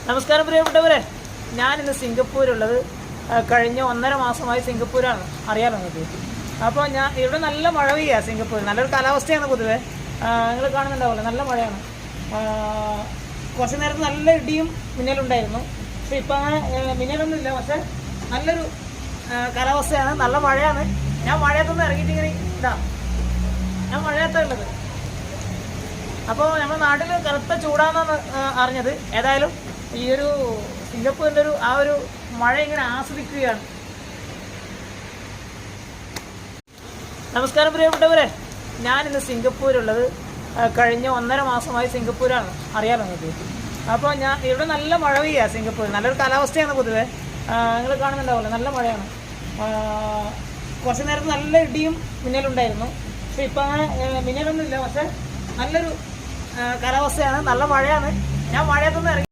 നമസ്കാരം പ്രിയപ്പെട്ടവരെ, ഞാനിന്ന് സിംഗപ്പൂരുള്ളത്. കഴിഞ്ഞ 1.5 മാസമായി സിംഗപ്പൂരാണ്, അറിയാലോ നിങ്ങൾക്ക്. അപ്പോൾ ഇവിടെ നല്ല മഴ പെയ്യുക. സിംഗപ്പൂർ നല്ലൊരു കാലാവസ്ഥയാണ് പൊതുവെ. നിങ്ങൾ കാണുന്നുണ്ടാവുമല്ലോ, നല്ല മഴയാണ്. കുറച്ച് നേരത്ത് നല്ല ഇടിയും മിന്നലുണ്ടായിരുന്നു. പക്ഷെ ഇപ്പം അങ്ങനെ മിന്നലൊന്നുമില്ല. പക്ഷെ നല്ലൊരു കാലാവസ്ഥയാണ്, നല്ല മഴയാണ്. ഞാൻ മഴയത്തൊന്നും ഇറങ്ങിയിട്ട് ഇങ്ങനെ ഞാൻ മഴയത്താണ് ഉള്ളത്. അപ്പോൾ നമ്മുടെ നാട്ടിൽ കറുത്ത ചൂടാണെന്നാണ് അറിഞ്ഞത്. ഏതായാലും ഈ ഒരു സിംഗപ്പൂരിൻ്റെ ഒരു മഴ ഇങ്ങനെ ആസ്വദിക്കുകയാണ്. നമസ്കാരം പ്രിയപ്പെട്ടവരെ, ഞാനിന്ന് സിംഗപ്പൂരുള്ളത്. കഴിഞ്ഞ 1.5 മാസമായി സിംഗപ്പൂരാണ്, അറിയാലോ നിങ്ങൾക്ക്. അപ്പോൾ ഇവിടെ നല്ല മഴ പെയ്യുക. സിംഗപ്പൂർ നല്ലൊരു കാലാവസ്ഥയാണ് പൊതുവെ. നിങ്ങൾ കാണുന്നുണ്ടാവുമല്ലോ, നല്ല മഴയാണ്. കുറച്ച് നേരത്ത് നല്ല ഇടിയും മിന്നലുണ്ടായിരുന്നു. പക്ഷെ ഇപ്പം അങ്ങനെ മിന്നലൊന്നുമില്ല. പക്ഷെ നല്ലൊരു കാലാവസ്ഥയാണ്, നല്ല മഴയാണ്. ഞാൻ മഴയത്തൊന്നും ഇറങ്ങി